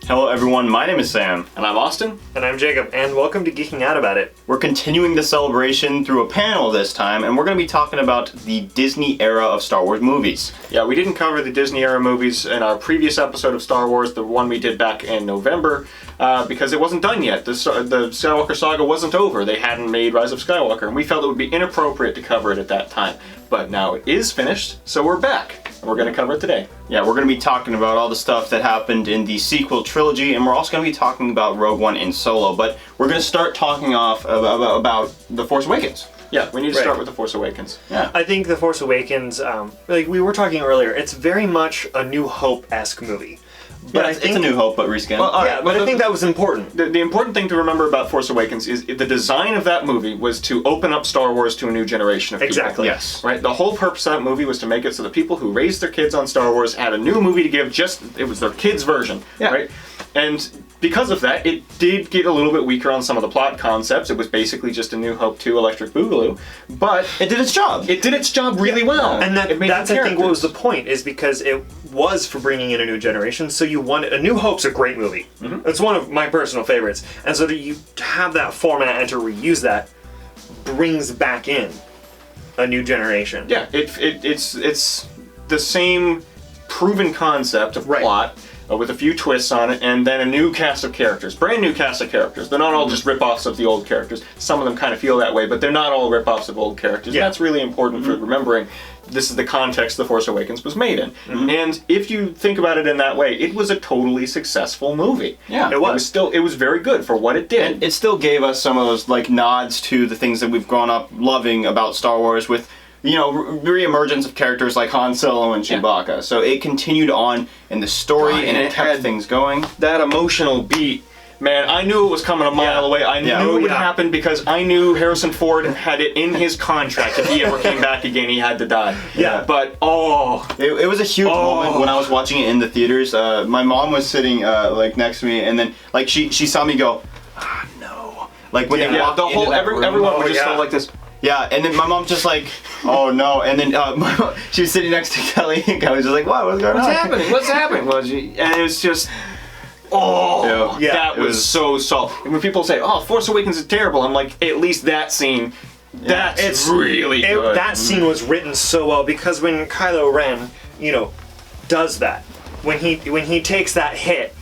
Hello everyone, my name is Sam. And I'm Austin. And I'm Jacob, and welcome to Geeking Out About It. We're continuing the celebration through a panel this time, and we're going to be talking about the Disney era of Star Wars movies. Yeah, we didn't cover the Disney era movies in our previous episode of Star Wars, the one we did back in November, because it wasn't done yet. The Skywalker saga wasn't over. They hadn't made Rise of Skywalker, and we felt it would be inappropriate to cover it at that time. But now it is finished, so we're back, and we're going to cover it today. Yeah, we're going to be talking about all the stuff that happened in the sequel trilogy, and we're also going to be talking about Rogue One and Solo, but we're going to start talking off about The Force Awakens. Yeah, we need to start with The Force Awakens. Yeah. I think The Force Awakens, like we were talking earlier, it's very much a New Hope-esque movie. But yeah, it's a New Hope, but reskinned. Well, but I think that was important. The important thing to remember about Force Awakens is the design of that movie was to open up Star Wars to a new generation of people. Exactly. Yes. Right? The whole purpose of that movie was to make it so the people who raised their kids on Star Wars had a new movie to give, it was their kids' version. Yeah. Right? And because of that, it did get a little bit weaker on some of the plot concepts. It was basically just a New Hope 2 Electric Boogaloo. But it did its job. It did its job really well. And that's I think what was the point, is because it was for bringing in a new generation, so you wanted... A New Hope's a great movie. Mm-hmm. It's one of my personal favorites. And so to have that format and to reuse that brings back in a new generation. Yeah, it's the same proven concept of plot, with a few twists on it, and then a new cast of characters. Brand new cast of characters. They're not all just rip-offs of the old characters. Some of them kind of feel that way, but they're not all rip-offs of old characters. Yeah. That's really important for remembering this is the context The Force Awakens was made in. Mm-hmm. And if you think about it in that way, it was a totally successful movie. Yeah. It was very good for what it did. And it still gave us some of those nods to the things that we've grown up loving about Star Wars with re-emergence of characters like Han Solo and Chewbacca. Yeah. So it continued on in the story, and it kept things going. That emotional beat, man, I knew it was coming a mile away. I knew it would happen because I knew Harrison Ford had it in his contract. If he ever came back again, he had to die. Yeah. But, It was a huge moment when I was watching it in the theaters. My mom was sitting next to me, and then she saw me go, no. Like when they walked into that room. Everyone was just go like this. Yeah, and then my mom's just like, oh no, and then she was sitting next to Kelly, and Kelly was just like, what's going on? What's happening? And it was just, that was so solid. And when people say, Force Awakens is terrible, I'm like, at least that scene, it's really good. That scene was written so well, because when Kylo Ren, does that, when he takes that hit,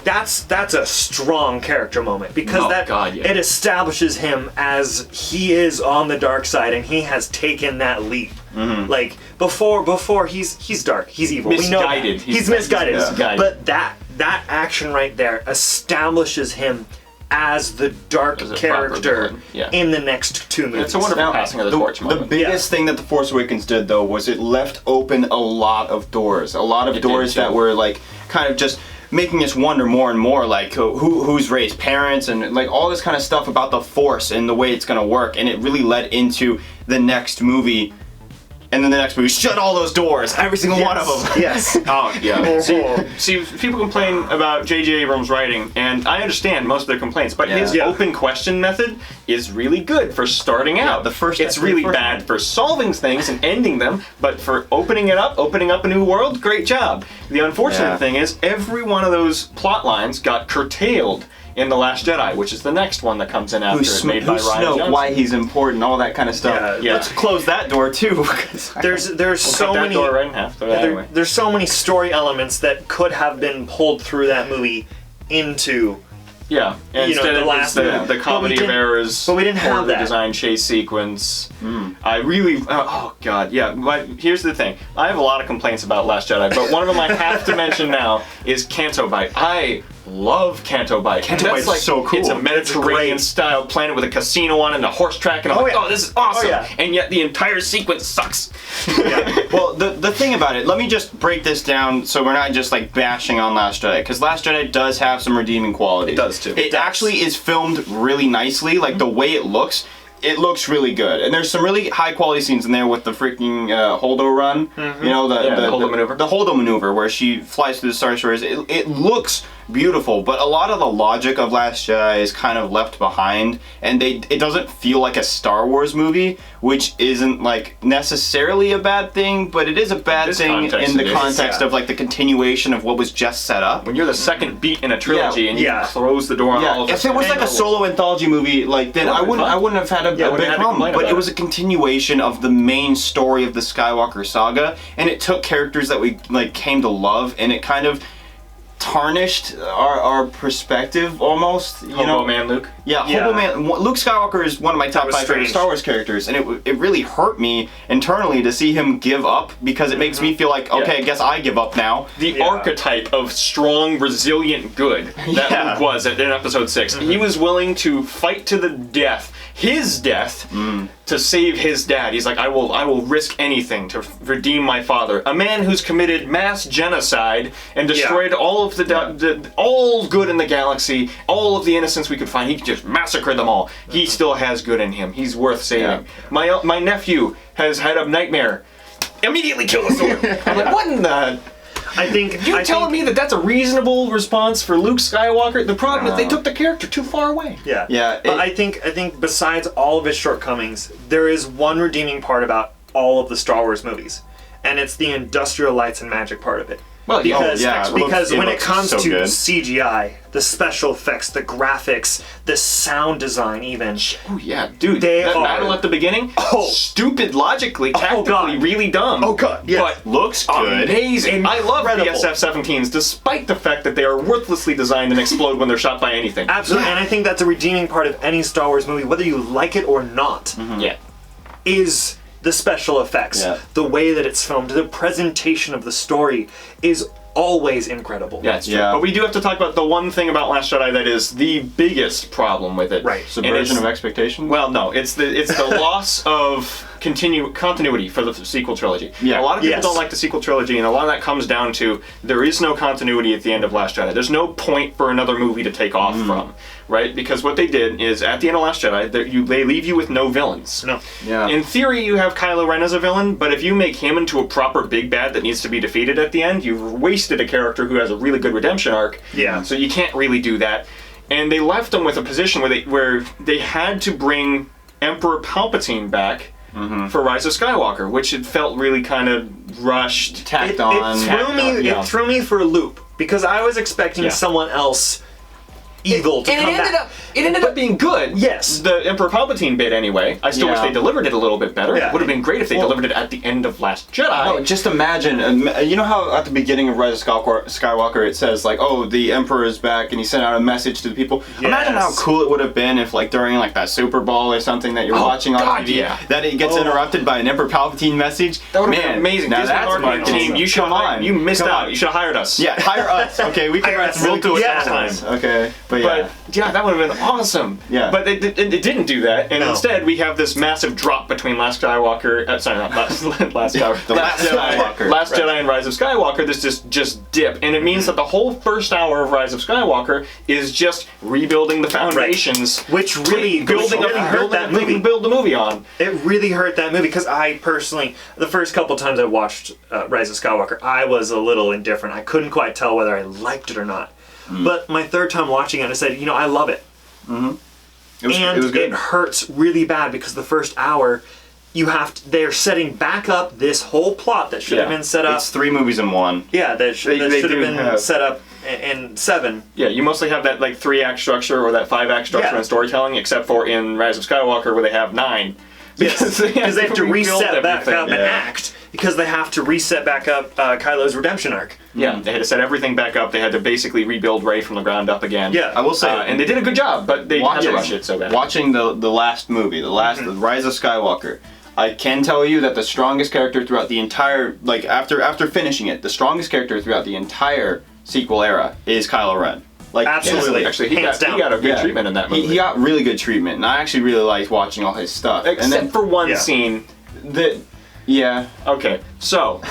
that's a strong character moment, because it establishes him as he is on the dark side, and he has taken that leap. Mm-hmm. Like before he's dark, he's evil. Misguided. We know that. He's misguided. Misguided. But that action right there establishes him as the dark character in the next two movies. It's a wonderful passing of the torch moment. The biggest thing that The Force Awakens did, though, was it left open a lot of doors. A lot of doors that were kind of just making us wonder more and more, who's raised parents, and all this kind of stuff about the Force and the way it's going to work. And it really led into the next movie. And then the next movie, shut all those doors, every single one of them. Yes. Oh, yeah. See, people complain about J.J. Abrams' writing, and I understand most of their complaints, but his open question method is really good for starting out. It's really bad for solving things and ending them, but for opening up a new world, great job. The unfortunate thing is, every one of those plot lines got curtailed in The Last Jedi, which is the next one that comes in after it, made by Rian Johnson. Why he's important, all that kind of stuff. Yeah. Let's close that door too. There's so many. Door right in half. There's so many story elements that could have been pulled through that movie into. Yeah, and instead of the comedy of errors, but we didn't have that design chase sequence. I really, But here's the thing: I have a lot of complaints about Last Jedi, but one of them I have to mention now is Canto Bight. I love Canto Bight. Canto Bight's so cool. It's a Mediterranean-style planet with a casino on it and a horse track, and I'm like, this is awesome. And yet the entire sequence sucks. Well, the thing about it, let me just break this down so we're not just bashing on Last Jedi, because Last Jedi does have some redeeming qualities. It does too. It actually is filmed really nicely, the way it looks really good. And there's some really high quality scenes in there with the freaking Holdo run. Mm-hmm. The Holdo maneuver. The Holdo maneuver where she flies through the Star Destroyers. It looks beautiful, but a lot of the logic of Last Jedi is kind of left behind, and it doesn't feel like a Star Wars movie, which isn't like necessarily a bad thing, but it is a bad thing in the context of like the continuation of what was just set up. When you're the second beat in a trilogy and you close the door on all of If it was like a solo anthology movie, like then I wouldn't have had a big problem. But it was a continuation of the main story of the Skywalker saga, and it took characters that we like came to love, and it kind of tarnished our perspective almost. Hobo Man Luke. Yeah, Hobo Man. Luke Skywalker is one of my top 5 favorite Star Wars characters, and it really hurt me internally to see him give up, because it makes me feel like, okay, I guess I give up now. The archetype of strong, resilient good that Luke was in Episode 6. He was willing to fight to the death, his death, to save his dad. He's like, I will risk anything to redeem my father. A man who's committed mass genocide and destroyed all of all good in the galaxy, all of the innocents we could find. He just massacred them all. He still has good in him. He's worth saving. My nephew has had a nightmare. Immediately kill the sword. I'm like, what in the... You're telling me that that's a reasonable response for Luke Skywalker? The problem is they took the character too far away. But I think besides all of his shortcomings, there is one redeeming part about all of the Star Wars movies, and it's the industrial lights and magic part of it. Well, because when it comes to good. CGI, the special effects, the graphics, the sound design, even. Oh yeah, dude! That battle at the beginning, stupid, logically, tactically, really dumb. Oh god, yeah. But looks good. Amazing. I love BSF-17s, despite the fact that they are worthlessly designed and explode when they're shot by anything. Absolutely, and I think that's a redeeming part of any Star Wars movie, whether you like it or not. Is the special effects, the way that it's filmed, the presentation of the story is always incredible. Yeah, it's true. But we do have to talk about the one thing about Last Jedi that is the biggest problem with it. Right. Subversion of expectations? Well, no, it's the loss of continuity for the sequel trilogy. A lot of people don't like the sequel trilogy, and a lot of that comes down to there is no continuity at the end of Last Jedi. There's no point for another movie to take off from, right? Because what they did is, at the end of Last Jedi, they leave you with no villains. No. In theory, you have Kylo Ren as a villain, but if you make him into a proper big bad that needs to be defeated at the end, you've wasted a character who has a really good redemption arc. So you can't really do that. And they left him with a position where they had to bring Emperor Palpatine back for Rise of Skywalker, which it felt really kind of rushed, tacked on. It threw me for a loop, because I was expecting someone else evil to come back. It ended up being good. Yes. The Emperor Palpatine bit anyway. I still wish they delivered it a little bit better. It would have been great if they delivered it at the end of Last Jedi. No, just imagine, you know how at the beginning of Rise of Skywalker it says like, oh, the Emperor is back, and he sent out a message to the people. Imagine how cool it would have been if like during like that Super Bowl or something that you're watching on TV, that it gets interrupted by an Emperor Palpatine message. That would have been amazing. Now that's my team. You should you missed out. You should have hired us. Yeah, hire us. Okay, we can write we'll do it next time. Okay, but that would have been awesome. But it didn't do that, and instead we have this massive drop between Last Skywalker. Sorry, not Last Skywalker. Last Jedi and Rise of Skywalker. This just dip, and it means that the whole first hour of Rise of Skywalker is just rebuilding the foundations, which really hurt that movie. Build the movie on. It really hurt that movie, because I personally, the first couple times I watched Rise of Skywalker, I was a little indifferent. I couldn't quite tell whether I liked it or not. But my third time watching it, I said, I love it. It was good. It hurts really bad, because the first hour, they're setting back up this whole plot that should have been set up. It's 3 movies in one. Yeah, that should have been set up in 7. Yeah, you mostly have that like 3-act structure or that 5-act structure in storytelling, except for in Rise of Skywalker where they have 9. Because they have to reset back up an act, because they have to reset back up Kylo's redemption arc. Yeah, they had to set everything back up. They had to basically rebuild Rey from the ground up again. Yeah, I will say, and they did a good job, but they had to rush it so bad. Watching the last movie, the Rise of Skywalker, I can tell you that the strongest character throughout the entire, like after finishing it, the strongest character throughout the entire sequel era is Kylo Ren. Like, absolutely. Actually, he got a good treatment in that movie. He got really good treatment, and I actually really liked watching all his stuff. Except for one scene that. Yeah. Okay. So,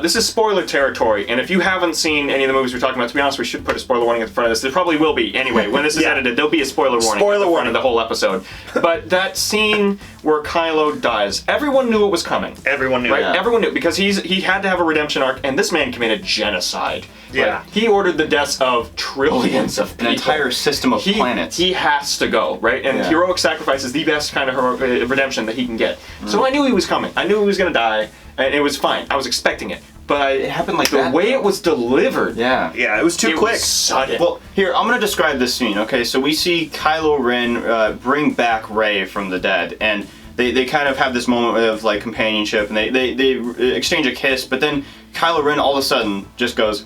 this is spoiler territory, and if you haven't seen any of the movies we're talking about, to be honest, we should put a spoiler warning at the front of this. There probably will be. Anyway, when this is edited, there'll be a spoiler warning at the front of the whole episode. But that scene where Kylo dies, everyone knew it was coming. Everyone knew. Right? Yeah. Everyone knew, because he had to have a redemption arc, and this man committed genocide. Yeah. Like, he ordered the deaths of trillions of people. An entire system of planets. He has to go, right? And heroic sacrifice is the best kind of heroic redemption that he can get. So I knew he was coming. I knew he was going to die. And it was fine. I was expecting it. But it happened like the that, way it was delivered. Yeah, it was too quick. Was sudden. Well, here, I'm going to describe this scene, okay? So we see Kylo Ren bring back Rey from the dead, and they kind of have this moment of, like, companionship, and they exchange a kiss, but then Kylo Ren all of a sudden just goes,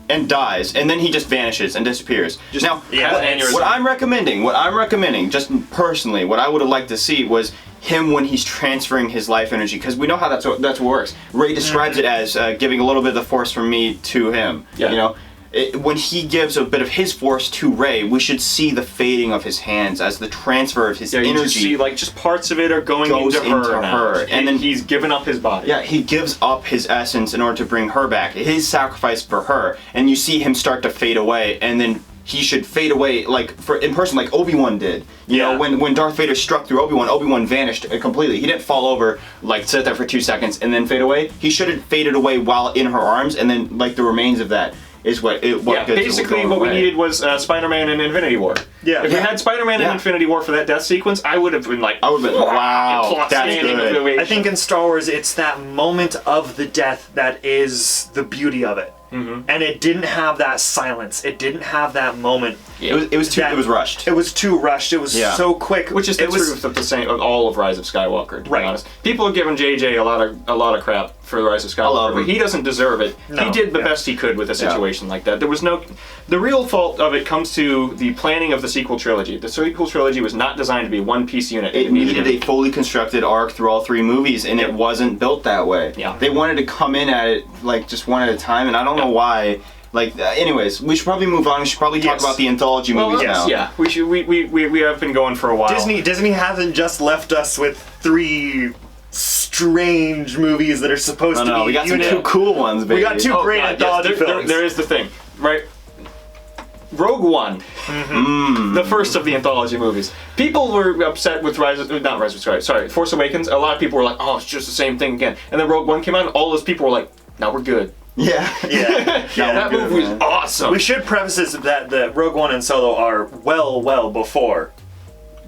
and dies, and then he just vanishes and disappears. Now, what I'm recommending, just personally, what I would have liked to see was him when he's transferring his life energy, because we know how that's what works. Rey describes it as giving a little bit of the Force from me to him. Yeah. You know, when he gives a bit of his Force to Rey, we should see the fading of his hands as the transfer of his energy. You see, like, just parts of it are going into her. And then he's given up his body. Yeah, he gives up his essence in order to bring her back. His sacrifice for her, and you see him start to fade away, and then he should fade away, like, in person, like Obi-Wan did. You know, when Darth Vader struck through Obi-Wan vanished completely. He didn't fall over, like, sit there for 2 seconds and then fade away. He should have faded away while in her arms, and then, like, the remains of that is what basically what we needed was Spider-Man in Infinity War. Yeah. If we had Spider-Man in Infinity War for that death sequence, I would have been like, wow, that's good. I think in Star Wars, it's that moment of the death that is the beauty of it. Mm-hmm. And it didn't have that silence. It didn't have that moment. Yeah. It was rushed. It was too rushed. It was so quick. Which is the truth of the same of all of Rise of Skywalker. To be honest, people have given JJ a lot of crap for Rise of Skywalker, but he doesn't deserve it. No. He did the best he could with a situation like that. There was the real fault of it comes to the planning of the sequel trilogy. The sequel trilogy was not designed to be a one-piece unit. It needed a fully constructed arc through all 3 movies, and it wasn't built that way. Yeah. They wanted to come in at it like just one at a time, and I don't know why. Like, anyways, we should probably move on. We should probably talk about the anthology movies now. Yeah, we should. We have been going for a while. Disney hasn't just left us with 3 strange movies that are supposed to be. No, we got some 2 cool ones, baby. We got 2 great anthology films. There is the thing, right? Rogue One, the first of the anthology movies. People were upset with Force Awakens. A lot of people were like, "Oh, it's just the same thing again." And then Rogue One came out, and all those people were like, "Now we're good." Yeah. That movie was awesome. We should preface this that the Rogue One and Solo are well before.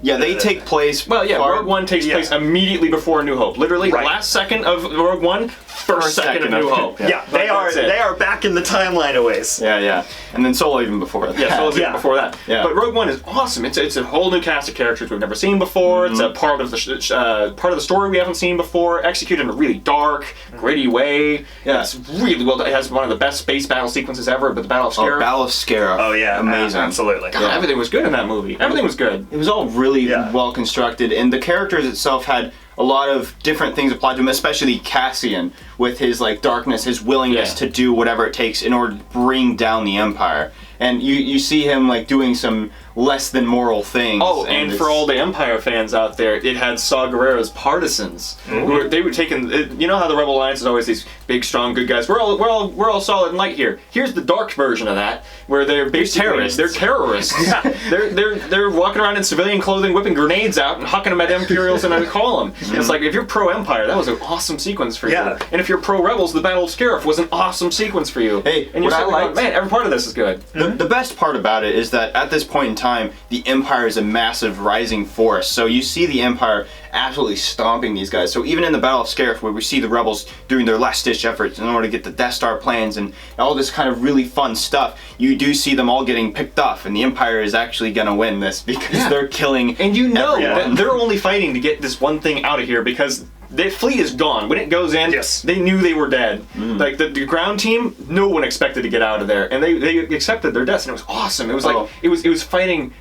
Yeah, they take place. Well, Rogue One takes place immediately before A New Hope. Literally, last second of Rogue One, first second of New Hope. Yeah, they are back in the timeline a ways. Yeah. And then Solo even before that. Yeah, Solo's even before that. Yeah. But Rogue One is awesome. It's a whole new cast of characters we've never seen before. It's a part of the story we haven't seen before, executed in a really dark, gritty way. Yeah. It's really well done. It has one of the best space battle sequences ever, but the Battle of Scarif. Battle of Scarif. Oh yeah, amazing. Absolutely. God, everything was good in that movie. Everything was good. It was all really well constructed, and the characters itself had a lot of different things applied to him, especially Cassian with his like darkness, his willingness to do whatever it takes in order to bring down the Empire. And you see him like doing some less than moral things. Oh, and for all the Empire fans out there, it had Saw Gerrera's partisans. They were taking. You know how the Rebel Alliance is always these big, strong, good guys. We're all solid and light here. Here's the dark version of that, where they're basically terrorists. They're terrorists. They're walking around in civilian clothing, whipping grenades out and hucking them at Imperials and a column. It's like if you're pro Empire, that was an awesome sequence for you. And if you're pro Rebels, the Battle of Scarif was an awesome sequence for you. Hey, and you're like, man, every part of this is good. The best part about it is that at this point in time, the Empire is a massive rising force. So you see the Empire absolutely stomping these guys. So even in the Battle of Scarif, where we see the Rebels doing their last-ditch efforts in order to get the Death Star plans and all this kind of really fun stuff, you do see them all getting picked off, and the Empire is actually going to win this because they're killing and you know that they're only fighting to get this one thing out of here because the fleet is gone. When it goes in, they knew they were dead. Like the ground team, no one expected to get out of there, and they accepted their deaths, and it was awesome. It was like it was fighting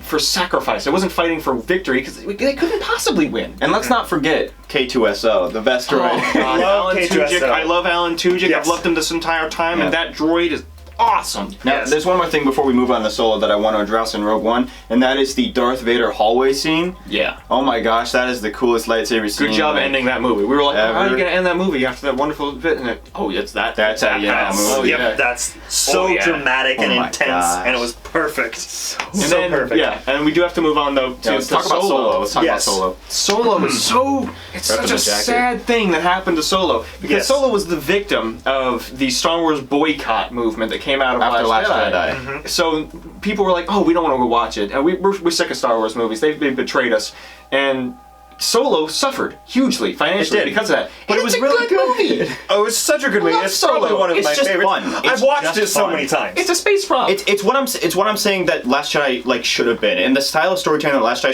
for sacrifice. It wasn't fighting for victory because they couldn't possibly win. And let's not forget K2SO, the best droid. I love Alan Tudyk. I've loved him this entire time, and that droid is awesome. Now, there's one more thing before we move on to Solo that I want to address in Rogue One, and that is the Darth Vader hallway scene. Yeah. Oh my gosh, that is the coolest lightsaber scene. Good job ending that movie. We were like, how are you going to end that movie after that wonderful bit? And it's that. That's how you end that movie. Yep, that's so dramatic and intense, and it was perfect. So perfect. Yeah, and we do have to move on though to let's talk about Solo. Let's talk about Solo. Solo is it's such a sad thing that happened to Solo, because Solo was the victim of the Star Wars boycott movement that came out of after Last Jedi. Mm-hmm. So people were like, oh, we don't want to go watch it, and we're sick of Star Wars movies. They betrayed us, and Solo suffered hugely financially because of that. But it was really good movie. Oh, it was such a good movie. It's probably one of my favorites. Fun. I've watched it so many times. It's a space prop. It's what I'm saying that Last Jedi should have been. And the style of storytelling that Last Jedi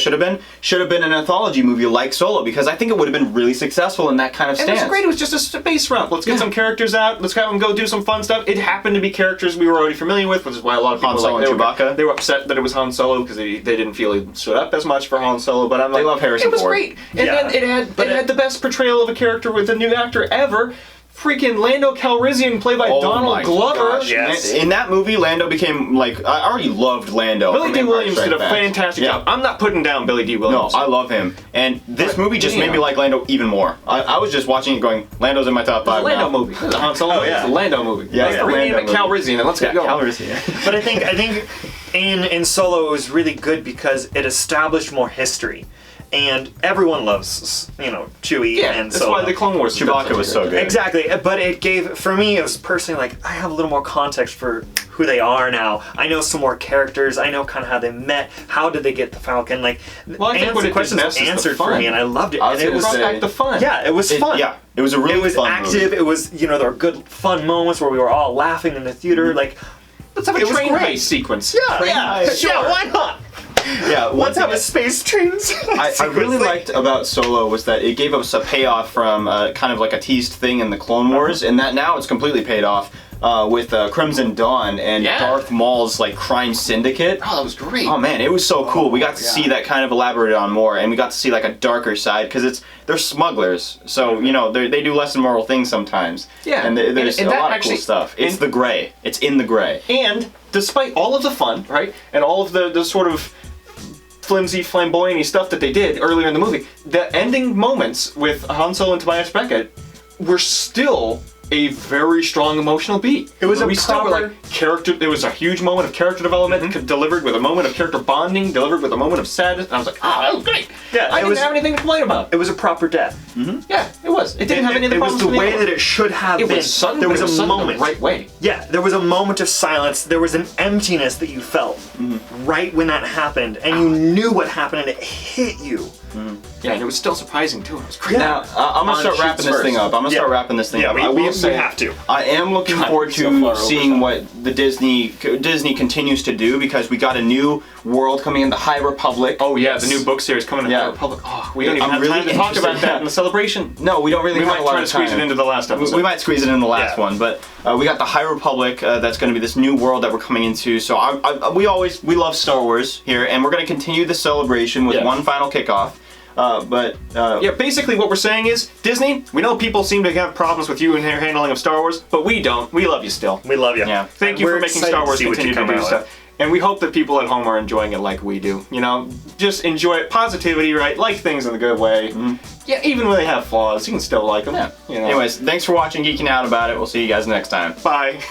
should have been an anthology movie like Solo, because I think it would have been really successful in that kind of stance. And it was great. It was just a space romp. Let's get some characters out. Let's have them go do some fun stuff. It happened to be characters we were already familiar with, which is why a lot of people Han Solo and Chewbacca. They were upset that it was Han Solo because they didn't feel he stood up as much for Han Solo. But I'm like, they love Harrison Ford. It was great. And then it had the best portrayal of a character with a new actor ever. Freaking Lando Calrissian, played by Donald Glover. Yes. In that movie, Lando became I already loved Lando. Billy D. Williams did a fantastic job. I'm not putting down Billy D. Williams. No, I love him. And this movie just made me like Lando even more. I was just watching it going, Lando's in my top 5 It's a Lando movie. It's a Han Solo movie. It's a Lando movie. Yeah, let's rename it Calrissian and let's get going. Calrissian. But I think in Solo it was really good because it established more history. And everyone loves, Chewie and that's Solo. why the Clone Wars Chewbacca was so good. Exactly, but it gave, for me, it was personally I have a little more context for who they are now. I know some more characters. I know kind of how they met. How did they get the Falcon? I think what it questions did best is answered the fun. for me, and I loved it. And it brought back the fun. Yeah, it was fun. Yeah, it was a really fun movie. It was active. It was, there were good, fun moments where we were all laughing in the theater. Let's have a train race sequence. Yeah, why not? Yeah, let's have a space train. I really liked about Solo was that it gave us a payoff from kind of like a teased thing in the Clone Wars, and that now it's completely paid off with Crimson Dawn and Darth Maul's crime syndicate. Oh, that was great. Oh man, it was so cool. We got to see that kind of elaborated on more, and we got to see a darker side because they're smugglers, so they do less immoral things sometimes. Yeah, and there's a lot of cool stuff. It's the gray. It's in the gray. And despite all of the fun, right, and all of the sort of flimsy, flamboyant stuff that they did earlier in the movie, the ending moments with Han Solo and Tobias Beckett were still a very strong emotional beat. It was character. There was a huge moment of character development delivered with a moment of character bonding, delivered with a moment of sadness. And I was like, that was great. Yeah, I didn't have anything to complain about. It was a proper death. Mm-hmm. Yeah, it was. It didn't have any of the problems. It was the way that it should have been. It was sudden. There was a moment, the right way. Yeah, there was a moment of silence. There was an emptiness that you felt right when that happened, and you knew what happened, and it hit you. Yeah, and it was still surprising too. It was great. Now, I'm gonna start wrapping this thing up. We have to. I am looking forward to seeing what the Disney continues to do, because we got a new world coming in, the High Republic. Oh yeah, the new book series coming in the High Republic. Oh, we don't even have time to talk about that in the celebration. No, we don't really have a lot of time. We might try to squeeze it into the last episode. We might squeeze it in the last one, but we got the High Republic. That's going to be this new world that we're coming into. So we love Star Wars here, and we're going to continue the celebration with one final kickoff. Basically what we're saying is, Disney, we know people seem to have problems with you and your handling of Star Wars, but we don't. We love you still. We love you. Yeah. Thank you for making Star Wars continue to do stuff. And we hope that people at home are enjoying it like we do. Just enjoy it. Positivity, right? Like things in a good way. Yeah, even when they have flaws, you can still like them. Yeah. Anyways, thanks for watching Geeking Out About It. We'll see you guys next time. Bye.